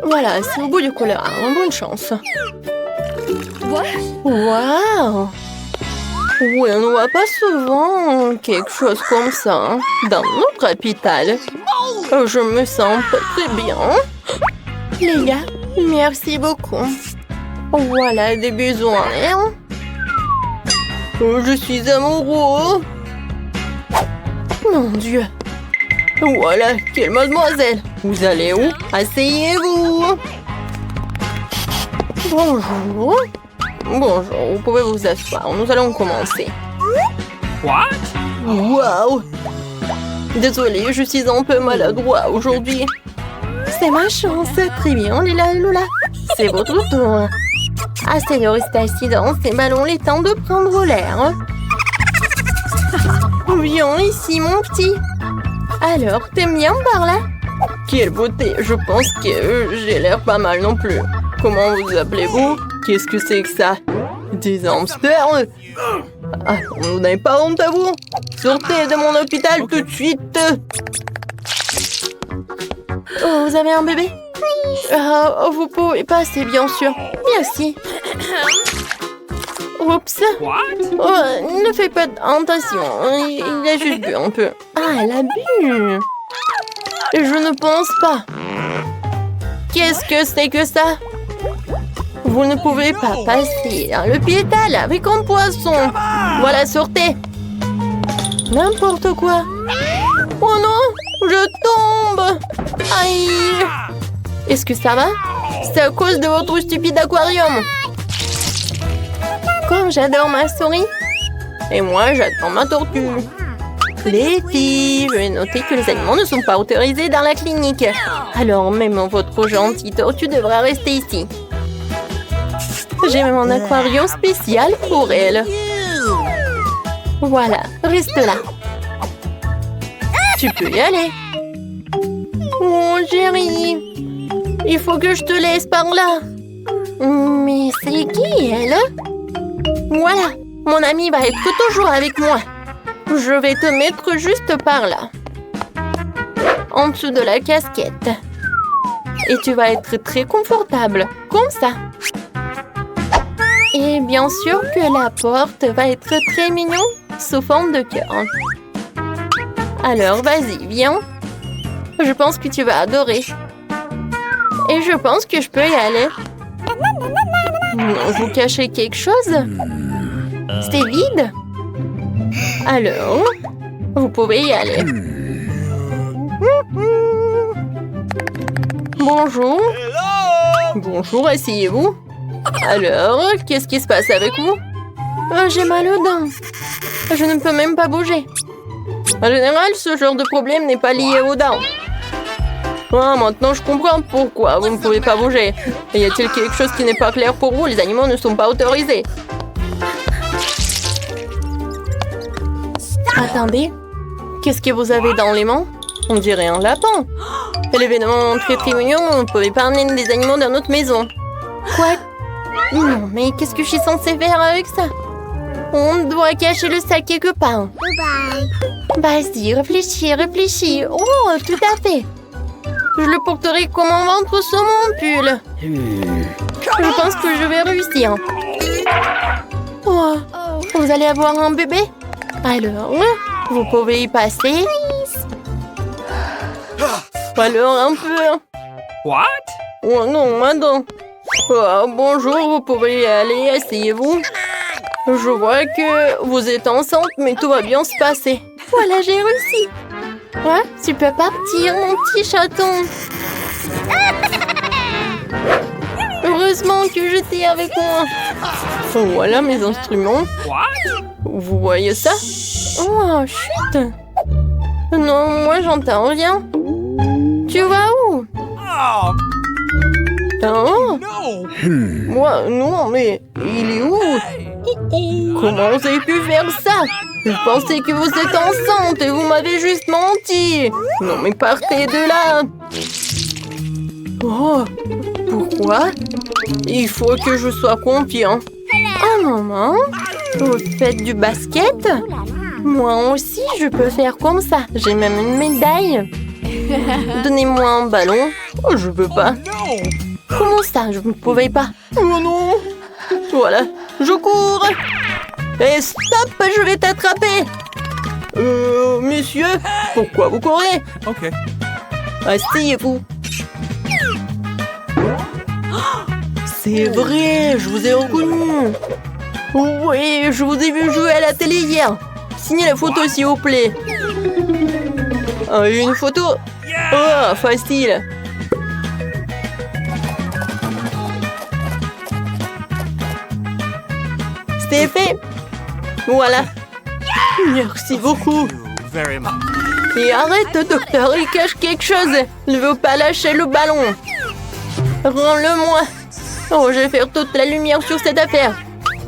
Voilà, c'est au bout du couloir. Bonne chance. Waouh! Oui, on ne voit pas souvent quelque chose comme ça hein, dans notre capitale. Je me sens pas très bien. Les gars, merci beaucoup. Voilà des besoins. Hein? Je suis amoureux. Mon Dieu. Voilà, quelle mademoiselle. Vous allez où? Asseyez-vous. Bonjour. Bonjour, vous pouvez vous asseoir. Nous allons commencer. What? Waouh! Désolée, je suis un peu maladroit aujourd'hui. C'est ma chance. Très bien, Lila et Lola. C'est votre tour. Assez de rester assis dans ces ballons, les temps de prendre l'air. Viens ici, mon petit. Alors, t'aimes bien par là? Quelle beauté! Je pense que j'ai l'air pas mal non plus. Comment vous appelez-vous? Qu'est-ce que c'est que ça? Des hamsters? Ah, vous n'avez pas honte à vous? Sortez de mon hôpital tout de suite! Oh, vous avez un bébé? Vous pouvez passer, bien sûr. Merci. Oups. Oh, ne fais pas attention. Il a juste bu un peu. Ah, elle a bu. Je ne pense pas. Qu'est-ce que c'est que ça? Vous ne pouvez pas passer dans le piétal avec un poisson. Voilà, sortez. N'importe quoi. Oh non, je tombe. Aïe. Est-ce que ça va? C'est à cause de votre stupide aquarium. Comme j'adore ma souris. Et moi, j'adore ma tortue. Les filles, je vais noter que les animaux ne sont pas autorisés dans la clinique. Alors, même votre gentille tortue devra rester ici. J'ai même un aquarium spécial pour elle. Voilà, reste là. Tu peux y aller. Oh, chérie. Il faut que je te laisse par là. Mais c'est qui, elle? Voilà, mon ami va être toujours avec moi. Je vais te mettre juste par là. En dessous de la casquette. Et tu vas être très confortable, comme ça. Et bien sûr que la porte va être très mignon, sous forme de cœur. Alors, vas-y, viens. Je pense que tu vas adorer. Et je pense que je peux y aller. Vous cachez quelque chose? C'est vide? Alors, vous pouvez y aller. Bonjour. Bonjour, asseyez-vous. Alors, qu'est-ce qui se passe avec vous? J'ai mal aux dents. Je ne peux même pas bouger. En général, ce genre de problème n'est pas lié aux dents. Ah, maintenant, je comprends pourquoi vous ne pouvez pas bouger. Y a-t-il quelque chose qui n'est pas clair pour vous? Les animaux ne sont pas autorisés. Attendez, qu'est-ce que vous avez dans les mains? On dirait un lapin. L'événement très très mignon, vous ne pouvez pas amener des animaux dans notre maison. Quoi? Non, mais qu'est-ce que je suis censée faire avec ça? On doit cacher le sac quelque part. Vas-y, réfléchis, réfléchis. Oh, tout à fait. Je le porterai comme un ventre sur mon pull. Je pense que je vais réussir. Oh, vous allez avoir un bébé? Alors, vous pouvez y passer. Alors, un peu. What? Oh non, madame. Oh, bonjour, vous pouvez y aller, asseyez-vous. Je vois que vous êtes enceinte, mais tout va bien se passer. Voilà, j'ai réussi. Ouais, tu peux partir, mon petit chaton. Heureusement que j'étais avec moi. Voilà mes instruments. Vous voyez ça? Oh, chut. Non, moi j'entends rien. Tu vas où? Oh. Moi, non, mais il est où? Comment vous avez pu faire ça? Je pensais que vous êtes enceinte et vous m'avez juste menti. Non, mais partez de là. Oh, pourquoi? Il faut que je sois confiant. Oh, maman, vous faites du basket? Moi aussi, je peux faire comme ça. J'ai même une médaille. Donnez-moi un ballon. Oh, je peux pas. No! Comment ça, je ne pouvais pas? Oh non! Voilà, je cours! Et stop, je vais t'attraper! Monsieur, pourquoi vous courez? Okay. Asseyez-vous. C'est vrai, je vous ai reconnu. Oui, je vous ai vu jouer à la télé hier. Signez la photo, s'il vous plaît. Une photo? Oh, facile. C'est fait. Voilà. Merci beaucoup. Very much. Et arrête, docteur, il cache quelque chose. Il veut pas lâcher le ballon. Rends-le-moi. Oh, je vais faire toute la lumière sur cette affaire.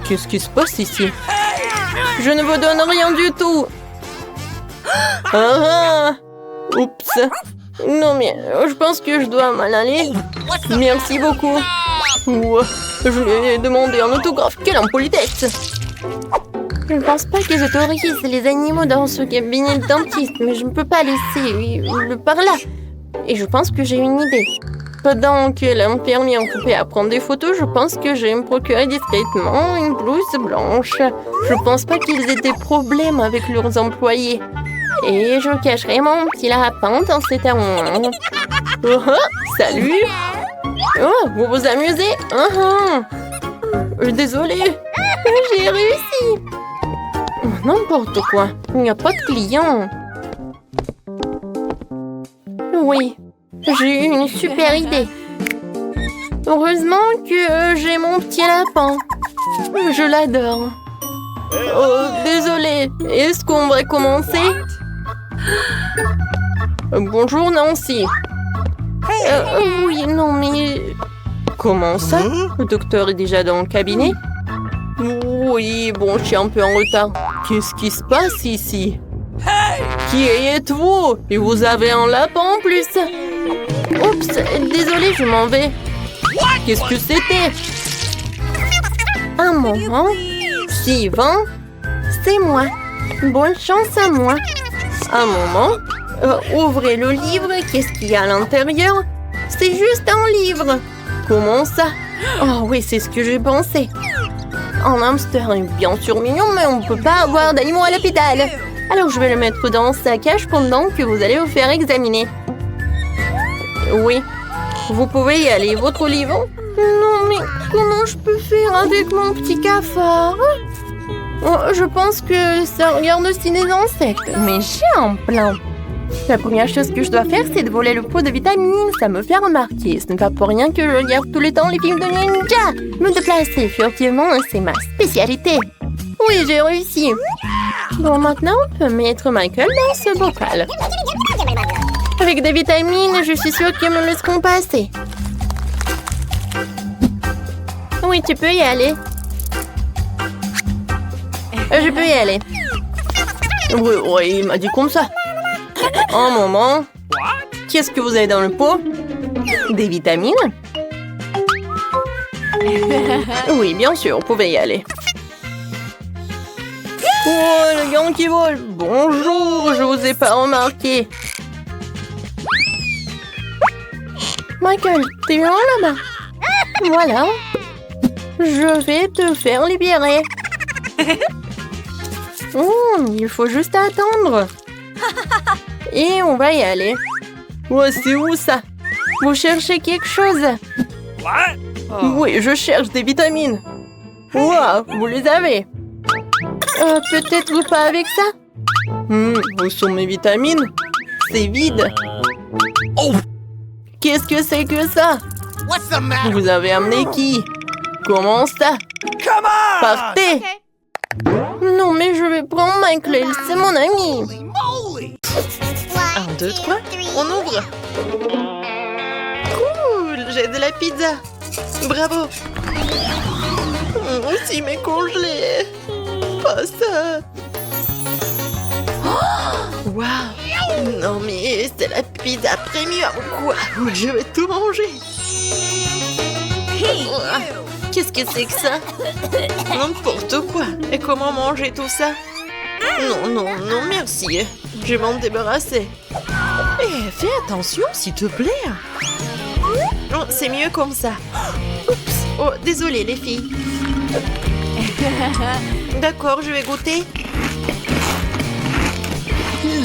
Qu'est-ce qui se passe ici? Je ne vous donne rien du tout. Ah, oups. Non, mais je pense que je dois m'en aller. Merci beaucoup. Ouah, je lui ai demandé un autographe. Quelle impolitesse. Je ne pense pas que j'autorise les animaux dans ce cabinet de dentiste, mais je ne peux pas laisser le par là. Et je pense que j'ai une idée. Pendant que l'infirmière occupée à prendre des photos, je pense que je vais me procurer discrètement une blouse blanche. Je pense pas qu'ils aient des problèmes avec leurs employés. Et je cacherai mon petit lapin dans cet armoire. Oh, salut! Oh, vous vous amusez? Désolée, j'ai réussi. N'importe quoi, il n'y a pas de clients. Oui, j'ai eu une super idée. Heureusement que j'ai mon petit lapin. Je l'adore. Oh, désolée, est-ce qu'on va commencer? Bonjour Nancy. Oui, non mais... Comment ça? Le docteur est déjà dans le cabinet? Oui, bon, je suis un peu en retard. Qu'est-ce qui se passe ici? Qui êtes-vous? Et vous avez un lapin en plus? Oups, désolé, je m'en vais. Qu'est-ce que c'était? Un moment. Suivant. C'est moi. Bonne chance à moi. Un moment. Ouvrez le livre. Qu'est-ce qu'il y a à l'intérieur? C'est juste un livre. Comment ça? Oh oui, c'est ce que j'ai pensé. Un hamster est bien sûr mignon, mais on ne peut pas avoir d'animaux à l'hôpital. Alors je vais le mettre dans sa cage pendant que vous allez vous faire examiner. Oui, vous pouvez y aller. Votre livre? Non, mais comment je peux faire avec mon petit cafard? Oh, je pense que ça regarde aussi des insectes. Mais j'ai un plan. La première chose que je dois faire, c'est de voler le pot de vitamines. Ça me fait remarquer. Ce n'est pas pour rien que je regarde tout le temps les films de ninja. Me déplacer furtivement, c'est ma spécialité. Oui, j'ai réussi. Bon, maintenant, on peut mettre Michael dans ce bocal. Avec des vitamines, je suis sûre qu'ils me laisseront passer. Oui, tu peux y aller. Je peux y aller. Oui, il m'a dit comme ça. Un moment. Qu'est-ce que vous avez dans le pot? Des vitamines? Oui, bien sûr, vous pouvez y aller. Oh, le gant qui vole. Bonjour, je vous ai pas remarqué. Michael, t'es loin là-bas? Voilà. Je vais te faire libérer. Il faut juste attendre. Et on va y aller. Ouais, c'est où ça? Vous cherchez quelque chose? What? Oui, je cherche des vitamines. Wow, vous les avez. Peut-être pas avec ça? Où sont mes vitamines? C'est vide. Oh! Qu'est-ce que c'est que ça? What's the matter? Vous avez amené qui? Comment ça? Come on! Partez! Non, mais je vais prendre Michael, c'est mon ami. Moly! 1, 2, 3, on ouvre. Cool, j'ai de la pizza. Bravo. Aussi mes congelés. Pas ça. Waouh. Non mais c'est la pizza premium quoi. Je vais tout manger. Qu'est-ce que c'est que ça? N'importe quoi. Et comment manger tout ça? Non, merci. Je vais m'en débarrasser. Fais attention, s'il te plaît. c'est mieux comme ça. Oups. Oh, désolée les filles. D'accord, je vais goûter.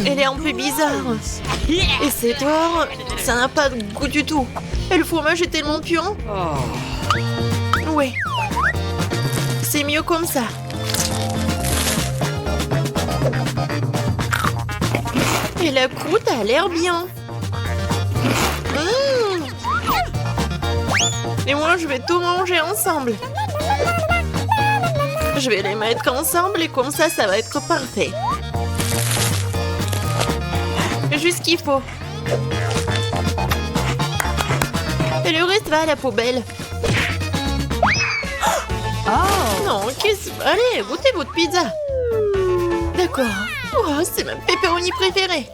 Elle est un peu bizarre. Et c'est tort, ça n'a pas de goût du tout. Et le fromage est tellement puant. Ouais. C'est mieux comme ça. Et la croûte a l'air bien. Et moi, je vais tout manger ensemble. Je vais les mettre ensemble et comme ça va être parfait. Juste ce qu'il faut. Et le reste va à la poubelle. Oh non, qu'est-ce... Allez, goûtez votre pizza. D'accord. Oh, c'est ma pepperoni préférée.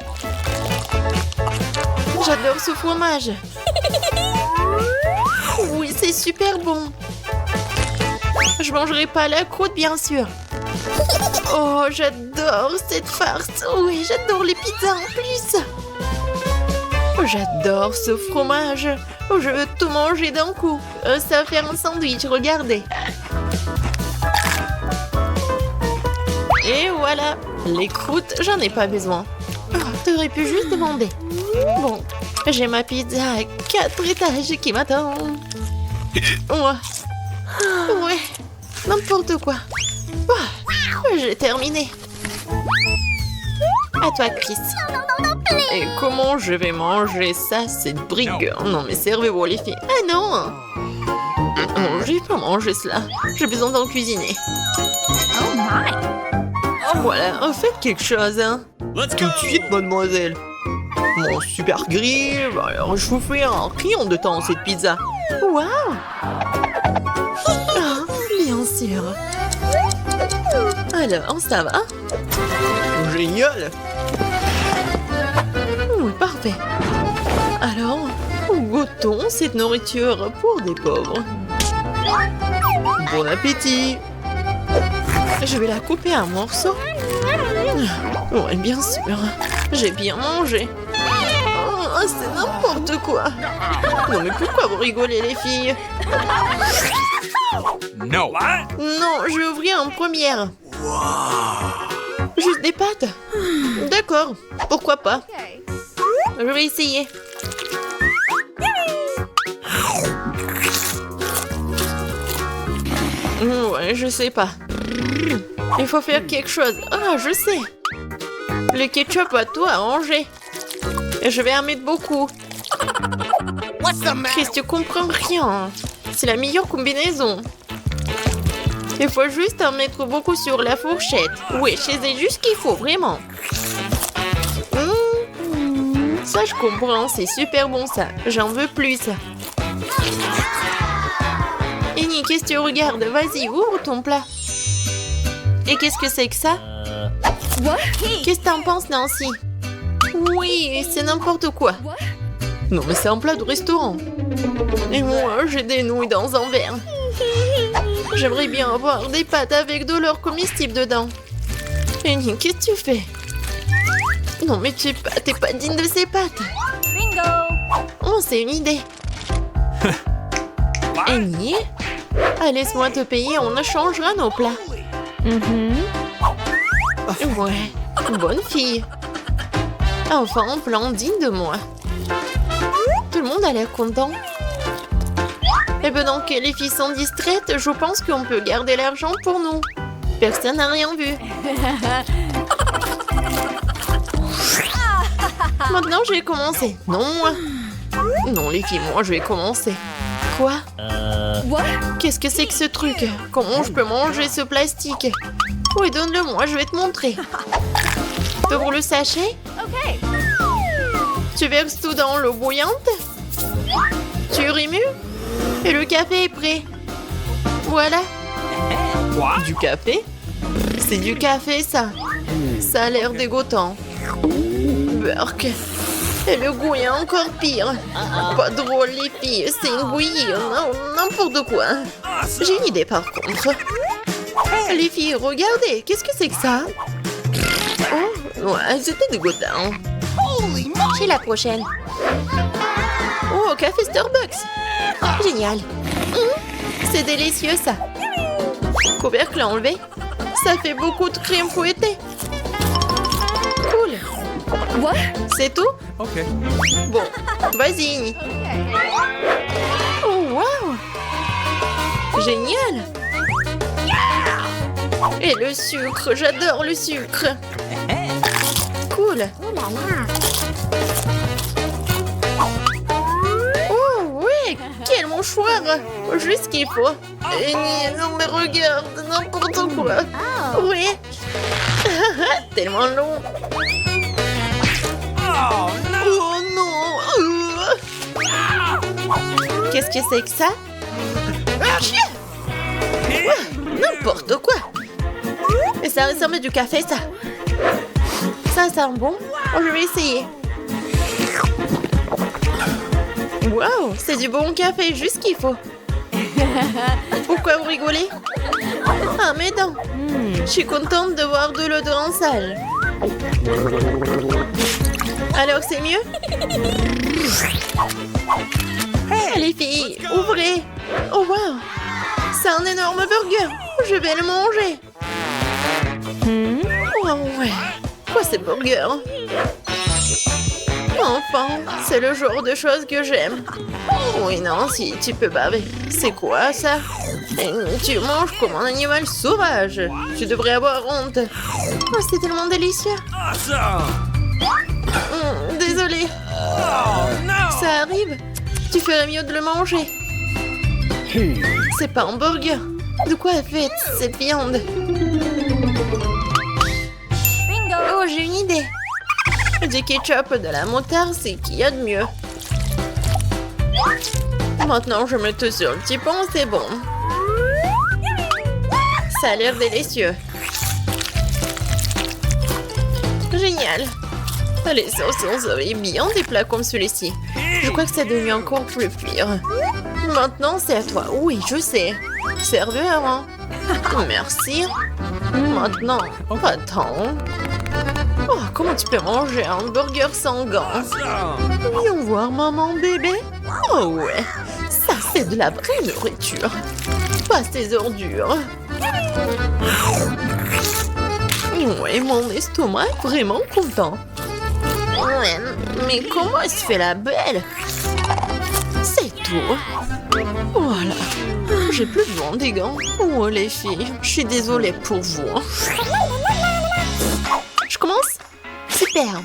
J'adore ce fromage. Oui, c'est super bon. Je mangerai pas la croûte, bien sûr. Oh, j'adore cette farce. Oui, j'adore les pizzas en plus. Oh, j'adore ce fromage. Oh, je veux tout manger d'un coup. Ça va faire un sandwich, regardez. Et voilà. Les croûtes, j'en ai pas besoin. Oh, t'aurais pu juste demander. Bon, j'ai ma pizza à 4 étages qui m'attend. Ouais, n'importe quoi. Oh, j'ai terminé. À toi, Chris. Et comment je vais manger ça, cette brigue? Non, mais servez-vous, les filles. Ah non! Non, je vais pas manger cela. J'ai besoin d'en cuisiner. Oh my! Voilà, faites quelque chose, hein. Tout de suite, mademoiselle. Mon super grill, alors je vous fais un rayon de temps cette pizza. Waouh! Ah, bien sûr. Alors, ça va? Génial! Oui, parfait. Alors, goûtons cette nourriture pour des pauvres. Bon appétit! Je vais la couper en morceaux. Oui, bien sûr. J'ai bien mangé. Oh, c'est n'importe quoi. Non, mais pourquoi vous rigolez, les filles? No. What? Non, je vais ouvrir en première. Juste des pâtes? D'accord, pourquoi pas. Je vais essayer. Ouais, je sais pas. Il faut faire quelque chose. Ah, je sais. Le ketchup a tout arrangé. Et je vais en mettre beaucoup. What's the matter? Chris, tu comprends rien. C'est la meilleure combinaison. Il faut juste en mettre beaucoup sur la fourchette. Oui, c'est juste ce qu'il faut, vraiment. Ça, je comprends. C'est super bon, ça. J'en veux plus. Annie, qu'est-ce que tu regardes? Vas-y, ouvre ton plat. Et qu'est-ce que c'est que ça? Qu'est-ce que t'en penses, Nancy? Oui, c'est n'importe quoi. Non, mais c'est un plat de restaurant. Et moi, j'ai des nouilles dans un verre. J'aimerais bien avoir des pâtes avec de l'or comestible dedans. Annie, qu'est-ce que tu fais? Non, mais t'es pas digne de ces pâtes. Bingo! Oh, c'est une idée. Annie? Ah, laisse-moi te payer, on échangera nos plats. Ouais, bonne fille. Enfin, un plan digne de moi. Tout le monde a l'air content. Et pendant que les filles sont distraites, je pense qu'on peut garder l'argent pour nous. Personne n'a rien vu. Maintenant, je vais commencer. Non, moi. Non, les filles, moi, je vais commencer. Quoi? Qu'est-ce que c'est que ce truc? Comment je peux manger ce plastique? Oui, donne-le-moi, je vais te montrer. T'ouvres le sachet? Tu verses tout dans l'eau bouillante? Tu remues? Et le café est prêt. Voilà. What? Du café? C'est du café, ça. Ça a l'air dégoûtant. Burk. Et le goût est encore pire. Pas drôle, les filles. C'est une bouillie. Non, n'importe quoi. J'ai une idée, par contre. Les filles, regardez. Qu'est-ce que c'est que ça? Oh, ouais, c'était dégoûtant. Holy moly! Qui est la prochaine? Oh, café Starbucks. Génial. C'est délicieux, ça. Couvercle enlevé. Ça fait beaucoup de crème fouettée. Cool. C'est tout? Okay. Bon, vas-y. Oh, wow. Génial. Et le sucre, j'adore le sucre. Cool. Oh, oui, quel mouchoir. Juste ce qu'il faut. Et non, mais regarde, n'importe quoi. Oui. Tellement long. Oh, no! Oh non. Qu'est-ce que c'est que ça? Ah, chien. N'importe quoi. Et ça ressemble à du café, ça. Ça sent bon. Oh, je vais essayer. Wow, c'est du bon café, juste ce qu'il faut. Pourquoi vous rigolez? Ah, mes dents. Je suis contente de voir de l'eau en salle. Alors, c'est mieux? Les filles, ouvrez. Oh, wow. C'est un énorme burger. Je vais le manger. Oh, ouais. Quoi, ces burgers? Enfin, c'est le genre de choses que j'aime. Oui, non, si tu peux baver. C'est quoi, ça? Tu manges comme un animal sauvage. Tu devrais avoir honte. Oh, c'est tellement délicieux. Awesome! Désolée. Oh, no! Ça arrive. Tu ferais mieux de le manger. C'est pas un burger. De quoi est faite cette viande? Oh, j'ai une idée. Du ketchup, de la moutarde, c'est qu'il y a de mieux. Maintenant, je mets tout sur le petit pont, c'est bon. Ça a l'air délicieux. Génial. Les sauces sont bien des plats comme celui-ci. Je crois que c'est devenu encore plus pire. Maintenant, c'est à toi. Oui, je sais. Serveur, hein? Merci. Maintenant, attends. Oh, comment tu peux manger un burger sans gants? Awesome! Viens voir maman bébé. Oh ouais, ça c'est de la vraie nourriture. Pas ces ordures. Ouais, mon estomac est vraiment content. Ouais, mais comment elle se fait la belle? C'est tout. Voilà. J'ai plus besoin des gants. Oh les filles, je suis désolée pour vous. Je commence? Super.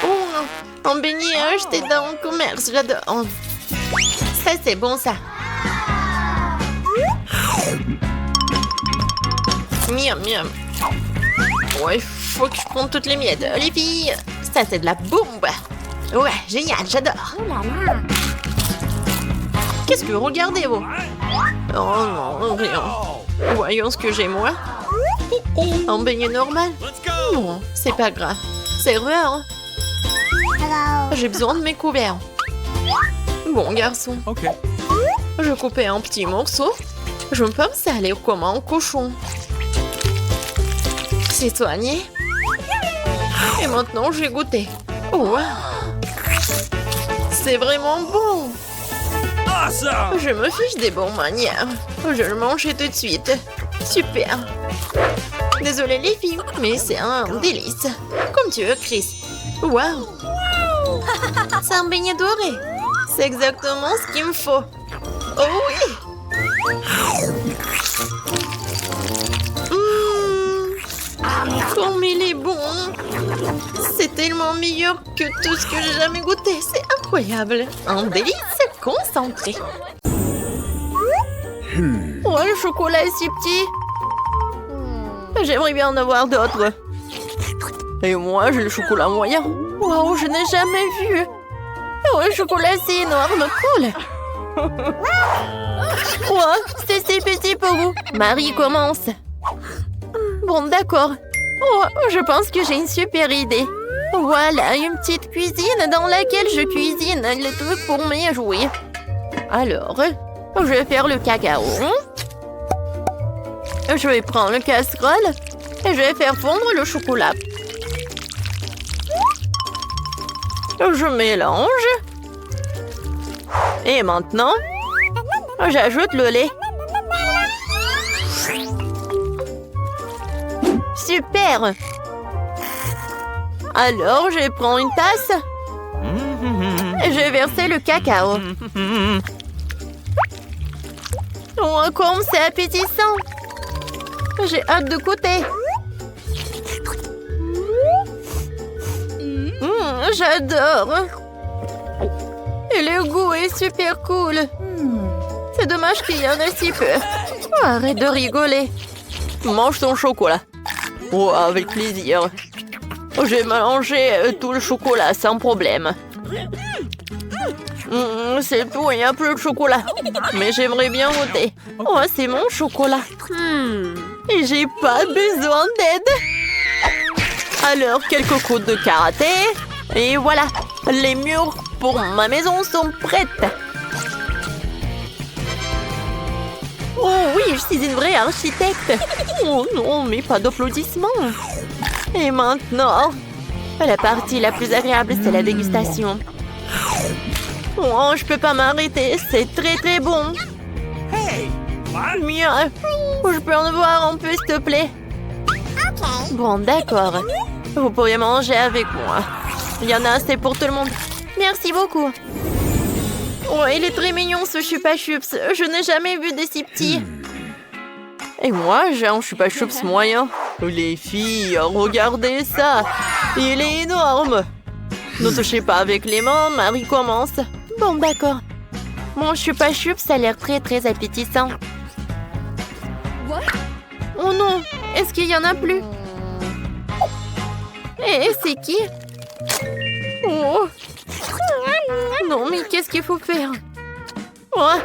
Oh, un beignet acheté dans le commerce, j'adore. Ça, c'est bon, ça. Miam, miam. Ouais, faut que je prenne toutes les miettes. Les filles, ça, c'est de la bombe. Ouais, génial, j'adore. Qu'est-ce que vous regardez, vous? Oh non, rien. Voyons ce que j'ai, moi. Un beignet normal? Let's go! Non, c'est pas grave. Serveur, hein? J'ai besoin de mes couverts. Bon, garçon. Okay. Je coupais un petit morceau. Je me pensais aller comme un cochon. C'est soigné. Et maintenant, j'ai goûté. Oh, wow. C'est vraiment bon. Awesome! Je me fiche des bonnes manières. Je le mangeais tout de suite. Super. Désolée les filles, mais c'est un délice. Comme tu veux, Chris. Waouh. C'est un beignet doré. C'est exactement ce qu'il me faut. Oh oui. Comme il est bon. C'est tellement meilleur que tout ce que j'ai jamais goûté. C'est incroyable. Un délice concentré. Oh, le chocolat est si petit. J'aimerais bien en avoir d'autres. Et moi, j'ai le chocolat moyen. Wow, je n'ai jamais vu. Oh, le chocolat, c'est énorme. Cool. Oh, c'est si petit pour vous. Marie commence. Bon, d'accord. Oh, je pense que j'ai une super idée. Voilà, une petite cuisine dans laquelle je cuisine le truc pour mes jouets. Alors, je vais faire le cacao. Je vais prendre le casserole et je vais faire fondre le chocolat. Je mélange. Et maintenant, j'ajoute le lait. Super! Alors, je prends une tasse. Et je vais verser le cacao. Oh, comme c'est appétissant! J'ai hâte de goûter. J'adore. Et le goût est super cool. C'est dommage qu'il y en ait si peu. Oh, arrête de rigoler. Mange ton chocolat. Oh, avec plaisir. Je vais manger tout le chocolat sans problème. C'est tout, il n'y a plus de chocolat. Mais j'aimerais bien goûter. Oh, c'est mon chocolat. Et j'ai pas besoin d'aide. Alors, quelques coups de karaté. Et voilà, les murs pour ma maison sont prêtes. Oh oui, je suis une vraie architecte. Oh non, mais pas d'applaudissements. Et maintenant, la partie la plus agréable, c'est la dégustation. Oh, je peux pas m'arrêter, c'est très très bon. Hey! What? Mieux. Je peux en avoir un peu, s'il te plaît? Bon, d'accord. Vous pourriez manger avec moi. Il y en a assez pour tout le monde. Merci beaucoup. Oh, il est très mignon ce Chupa Chups. Je n'ai jamais vu des si petits. Et moi, j'ai un Chupa Chups moyen. Les filles, regardez ça. Il est énorme. Ne touchez pas avec les mains, Marie commence. Bon, d'accord. Mon Chupa Chups a l'air très très appétissant. Oh non, est-ce qu'il y en a plus? Et c'est qui? Oh. Non, mais qu'est-ce qu'il faut faire? Oh.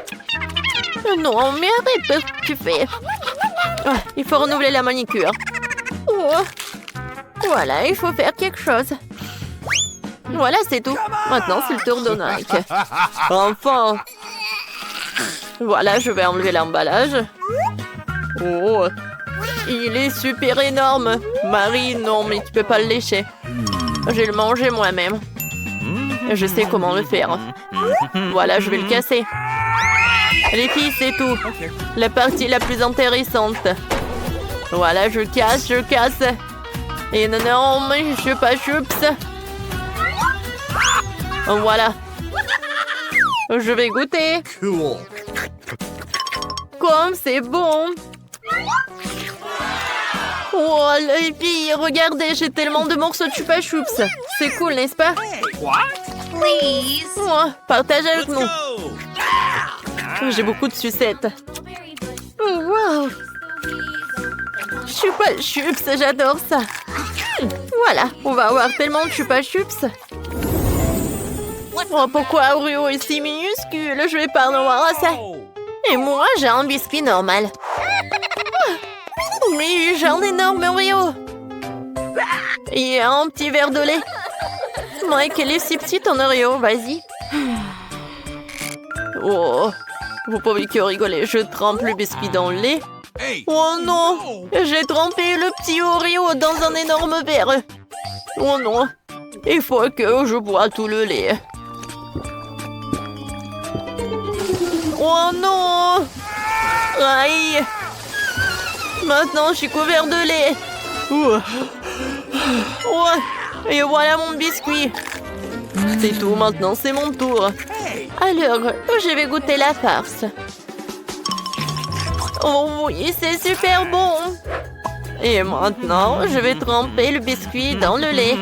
Non, mais arrête ce que tu fais. Oh, il faut renouveler la manicure. Oh. Voilà, il faut faire quelque chose. Voilà, c'est tout. Maintenant, c'est le tour de Nike. Enfin. Voilà, je vais enlever l'emballage. Oh. Il est super énorme. Marie, non, mais tu peux pas le lécher. Je vais le manger moi-même. Je sais comment le faire. Voilà, je vais le casser. Les filles, c'est tout. La partie la plus intéressante. Voilà, je casse. Et non, mais je suis pas chups. Voilà. Je vais goûter. Cool. Comme c'est bon. Oh, les filles, regardez, j'ai tellement de morceaux de Chupa Chups. C'est cool, n'est-ce pas? What? Please. Oh, partage avec Let's nous. go! J'ai beaucoup de sucettes. Oh, wow. Chupa Chups, j'adore ça. Voilà, on va avoir tellement de Chupa Chups. Oh, pourquoi Oreo est si minuscule? Je vais pas en avoir assez. Et moi, j'ai un biscuit normal. Mais j'ai un énorme Oreo. Et un petit verre de lait. Mike, elle est si petite en Oreo, vas-y. Oh, vous pouvez que rigoler. Je trempe le biscuit dans le lait. Hey! Oh non, j'ai trempé le petit Oreo dans un énorme verre. Oh non, il faut que je bois tout le lait. Oh non! Aïe! Maintenant, je suis couvert de lait. Oh. Et voilà mon biscuit. C'est tout, maintenant c'est mon tour. Alors, je vais goûter la farce. Oh oui, c'est super bon. Et maintenant, je vais tremper le biscuit dans le lait.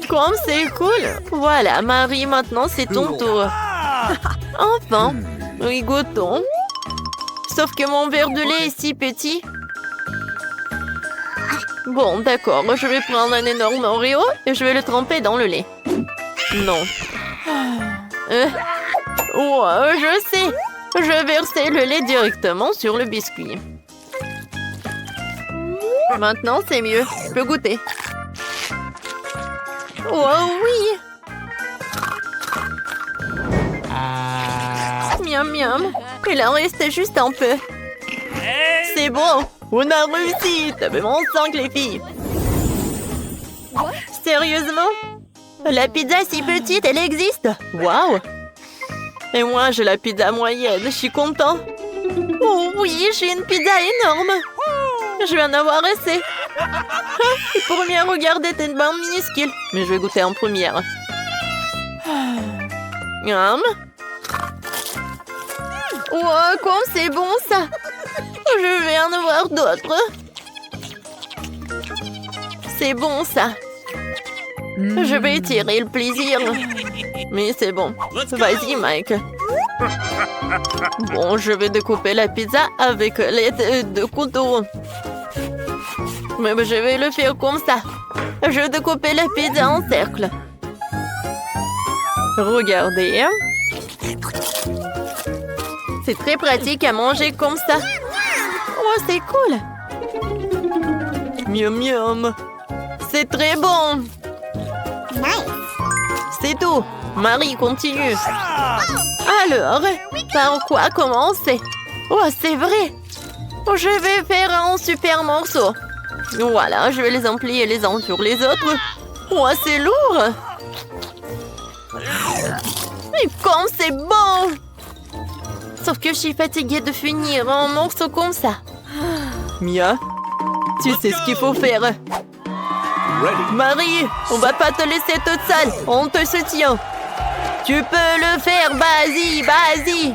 Comme c'est cool. Voilà, Marie, maintenant c'est ton tour. Enfin, oui, goûtons. Sauf que mon verre de lait est si petit. Bon, d'accord, je vais prendre un énorme Oreo et je vais le tremper dans le lait. Non. Oh, je sais. Je vais verser le lait directement sur le biscuit. Maintenant, c'est mieux. Je peux goûter. Oh oui! Miam miam. Il en reste juste un peu. C'est bon! On a réussi! T'as vraiment 5 les filles! Sérieusement? La pizza si petite, elle existe. Waouh! Et moi, j'ai la pizza moyenne. Je suis content. Oh oui, j'ai une pizza énorme. Je vais en avoir assez. Les premières, regardez, t'es une bande minuscule. Mais je vais goûter en première. Miam. Wow, comme c'est bon ça. Je vais en avoir d'autres. C'est bon ça. Je vais tirer le plaisir. Mais c'est bon. Vas-y, Mike. Bon, je vais découper la pizza avec les deux couteaux. Mais je vais le faire comme ça. Je vais découper la pizza en cercle. Regardez. C'est très pratique à manger comme ça. Oh, c'est cool. Miam miam. C'est très bon. C'est tout. Marie, continue. Alors, par quoi commencer? Oh, c'est vrai. Je vais faire un super morceau. Voilà, je vais les emplier les uns sur les autres. Oh, c'est lourd. Et comme c'est bon. Sauf que je suis fatiguée de finir un morceau comme ça. Mia, tu sais ce qu'il faut faire. Marie, on va pas te laisser toute seule. On te soutient. Tu peux le faire, vas-y, vas-y.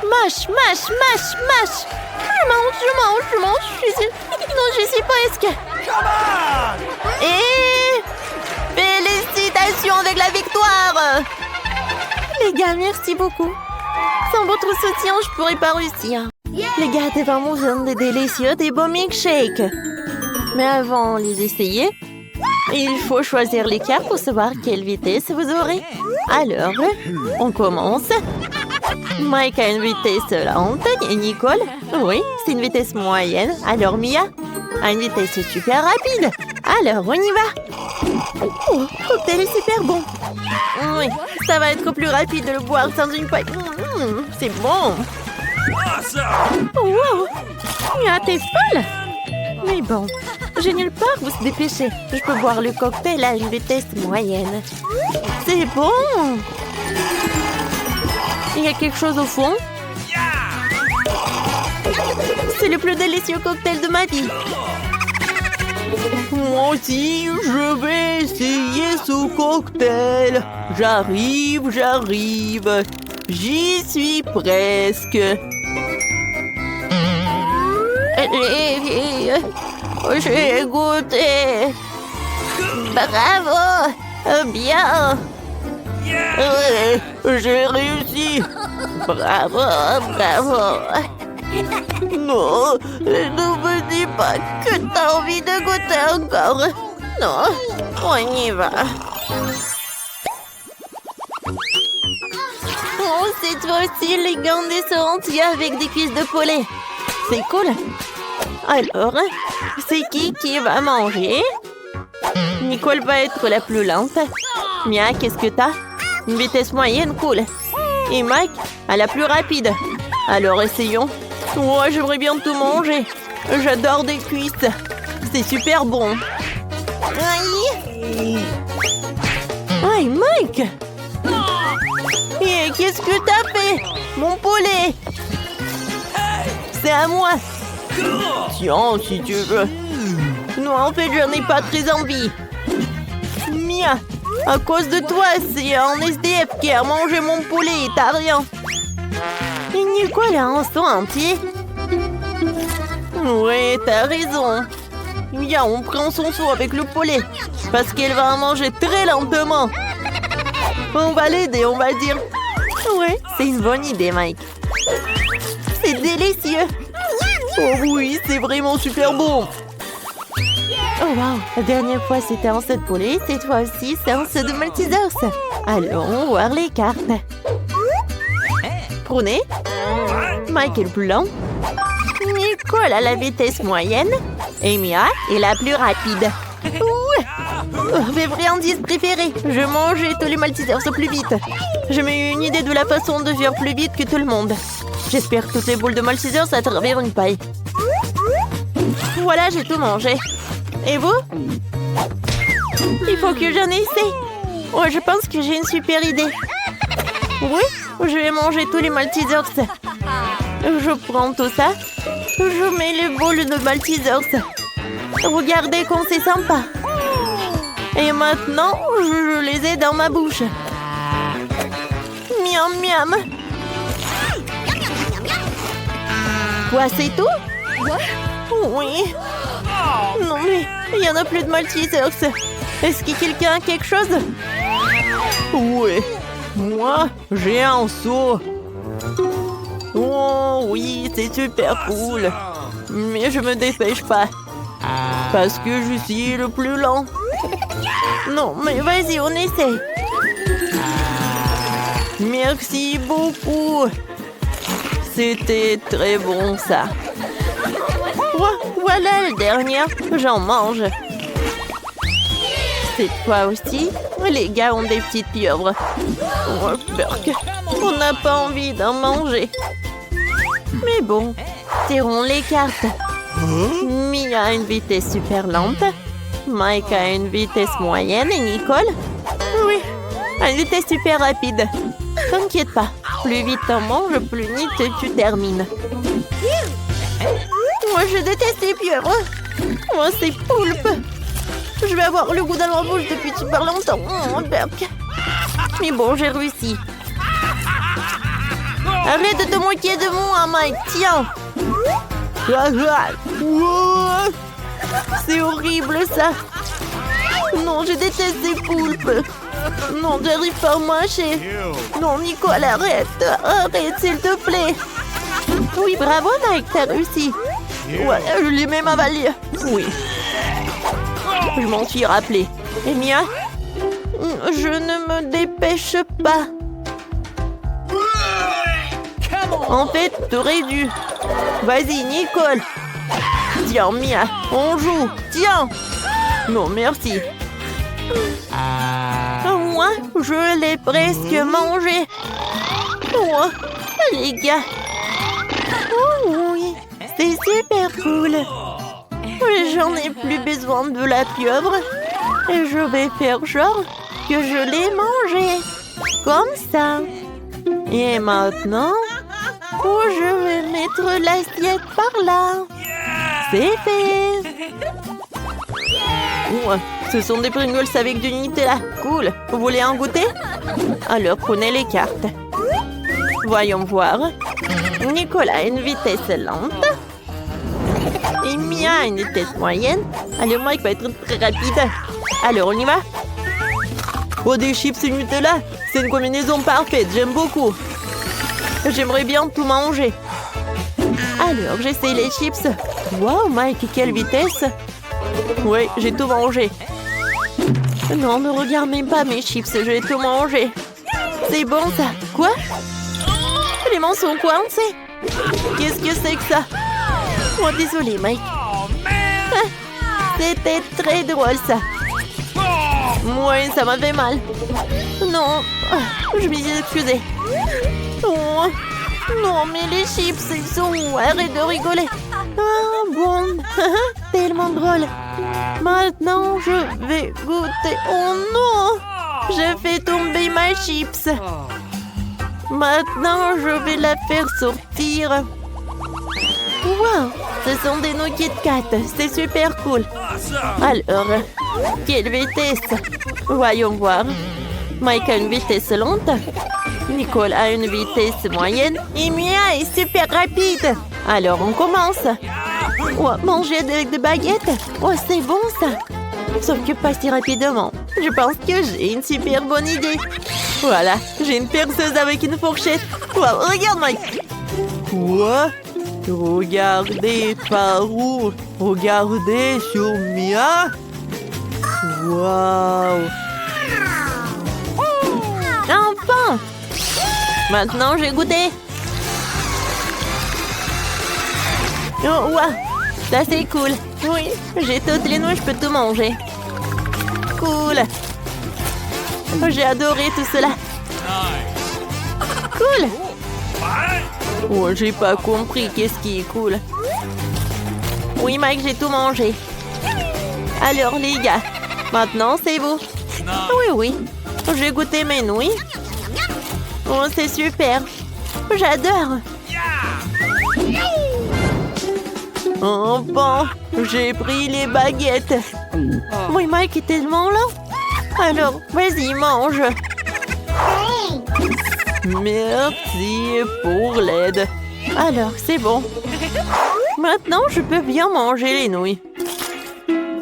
Mâche, mâche, mâche, mâche. Je mange. Je suis presque. Et félicitations avec la victoire. Les gars, merci beaucoup. Sans votre soutien, je pourrais pas réussir. Les gars, t'es vraiment des délicieux, des beaux milkshakes. Mais avant de les essayer, il faut choisir les cartes pour savoir quelle vitesse vous aurez. Alors, on commence. Mike a une vitesse lente et Nicole, oui, c'est une vitesse moyenne. Alors Mia a une vitesse super rapide. Alors, on y va. Oh, le cocktail est super bon. Oui, ça va être plus rapide de le boire sans une paille. C'est bon. Wow, Mia, t'es folle. Mais bon, j'ai nulle part où se dépêcher. Je peux boire le cocktail à une vitesse moyenne. C'est bon. Il y a quelque chose au fond. C'est le plus délicieux cocktail de ma vie. Moi aussi, je vais essayer ce cocktail. J'arrive. J'y suis presque. J'ai goûté. Bravo. Bien. J'ai réussi. Bravo. Non, ne me dis pas que t'as envie de goûter encore. Non, on y va. Oh, cette fois-ci, les gants sont entiers avec des cuisses de poulet. C'est cool. Alors, c'est qui va manger? Nicole va être la plus lente. Mia, qu'est-ce que t'as? Une vitesse moyenne, cool. Et Mike a la plus rapide. Alors, essayons. Oh, j'aimerais bien tout manger. J'adore des cuisses. C'est super bon. Aïe! Aïe, Mike! Et qu'est-ce que t'as fait? Mon poulet! C'est à moi! Tiens, si tu veux. Non, en fait, je n'ai pas très envie. Mia, à cause de toi, c'est un SDF qui a mangé mon poulet et t'as rien. Et Nicole a un sang entier. Ouais, t'as raison. Mia, on prend son seau avec le poulet. Parce qu'elle va en manger très lentement. On va l'aider, on va dire. Ouais, c'est une bonne idée, Mike. C'est délicieux. Oh oui, c'est vraiment super bon. Oh wow, la dernière fois c'était un set de poulet, cette fois aussi c'est un set de Maltesers. Allons voir les cartes. Prenez. Mike est le plus lent. Nicole a la vitesse moyenne. Et Mia est la plus rapide. Mes friandises préférées. Je mangeais tous les Maltesers au plus vite. J'ai eu une idée de la façon de faire plus vite que tout le monde. J'espère toutes les boules de Maltesers à travers une paille. Voilà, j'ai tout mangé. Et vous? Il faut que j'en essaie. Ouais, je pense que j'ai une super idée. Oui, je vais manger tous les Maltesers. Je prends tout ça. Je mets les bols de Maltesers. Regardez comme c'est sympa. Et maintenant, je les ai dans ma bouche. Miam, miam. Quoi, c'est tout? Oui. Non, mais il n'y en a plus de Maltesers. Est-ce que quelqu'un a quelque chose? Oui. Moi, j'ai un seau. Oh oui, c'est super cool. Mais je me dépêche pas. Parce que je suis le plus lent. Non, mais vas-y, on essaie. Merci beaucoup. C'était très bon, ça. Voilà le dernier. J'en mange. C'est toi aussi? Les gars ont des petites pieuvres. Oh, Burk. On n'a pas envie d'en manger. Mais bon, tirons les cartes. Mia a une vitesse super lente. Mike a une vitesse moyenne et Nicole, oui, a une vitesse super rapide. T'inquiète pas, plus vite t'en manges, plus vite tu termines. Moi je déteste les pieuvres. Moi c'est poulpe. Je vais avoir le goût dans ma bouche depuis super longtemps. Burk. Mais bon, j'ai réussi. Arrête de te moquer de moi, Mike. Tiens. C'est horrible, ça. Non, je déteste ces poulpes. Non, j'arrive pas à mâcher. Non, Nicole, arrête. Arrête, s'il te plaît. Oui, bravo, Mike, t'as réussi. Ouais, je l'ai même avalé. Oui. Je m'en suis rappelé. Et Mia? Je ne me dépêche pas. En fait, t'aurais dû. Vas-y, Nicole. Tiens, Mia, on joue. Tiens. Non, merci. Moi, je l'ai presque mangé. Oh, les gars. Oh oui, c'est super cool. J'en ai plus besoin de la pieuvre. Et je vais faire genre que je l'ai mangé. Comme ça. Et maintenant, je vais mettre l'assiette par là. C'est fait. Ouais, ce sont des Pringles avec du Nutella. Cool. Vous voulez en goûter? Alors, prenez les cartes. Voyons voir. Nicolas a une vitesse lente. Et Mia a une vitesse moyenne. Alors, Mike va être très rapide. Alors, on y va? Oh, des chips et Nutella. C'est une combinaison parfaite. J'aime beaucoup. J'aimerais bien tout manger. Alors, j'essaie les chips. Wow, Mike, quelle vitesse! Oui, j'ai tout mangé. Non, ne regarde même pas mes chips, j'ai tout mangé. C'est bon, ça. Quoi? Les mains sont coincées. Qu'est-ce que c'est que ça? Oh, désolé, Mike. C'était très drôle, ça. Ouais, ça m'a fait mal. Non, je m'y suis excusée. Oh. Non, mais les chips, ils sont où? Arrête de rigoler. Ah, bon. Tellement drôle. Maintenant, je vais goûter. Oh non! J'ai fait tomber ma chips. Maintenant, je vais la faire sortir. Wow! Ce sont des no Kit Kat. C'est super cool. Alors, quelle vitesse? Voyons voir. Mike a une vitesse lente. Nicole a une vitesse moyenne. Et Mia est super rapide. Alors, on commence. Oh, manger avec des baguettes. Oh, c'est bon, ça. Sauf que pas si rapidement. Je pense que j'ai une super bonne idée. Voilà, j'ai une perceuse avec une fourchette. Wow, regarde, Mike. Quoi? Regardez par où? Regardez sur Mia. Wow. Enfin! Maintenant, j'ai goûté. Oh, wow. Ça, c'est cool. Oui, j'ai toutes les noix, je peux tout manger. Cool. J'ai adoré tout cela. Cool. Oh, j'ai pas compris qu'est-ce qui est cool. Oui, Mike, j'ai tout mangé. Alors, les gars, maintenant, c'est vous. Oui, oui. J'ai goûté mes nouilles. Oh, c'est super. J'adore. Enfin, j'ai pris les baguettes. Oui, Mike est tellement là. Alors, vas-y, mange. Merci pour l'aide. Alors, c'est bon. Maintenant, je peux bien manger les nouilles.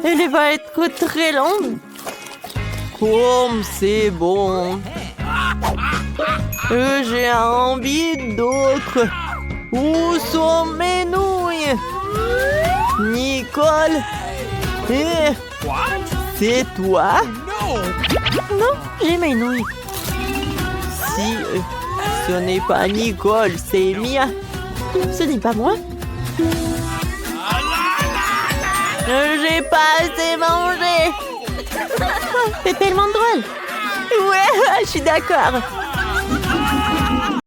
Elle va être très longue. Comme c'est bon. J'ai envie d'autres. Où sont mes nouilles? Nicole? C'est toi? Non, j'ai mes nouilles. Si ce n'est pas Nicole, c'est Mia. Ce n'est pas moi. J'ai pas assez mangé. C'est tellement drôle. Ouais, je suis d'accord.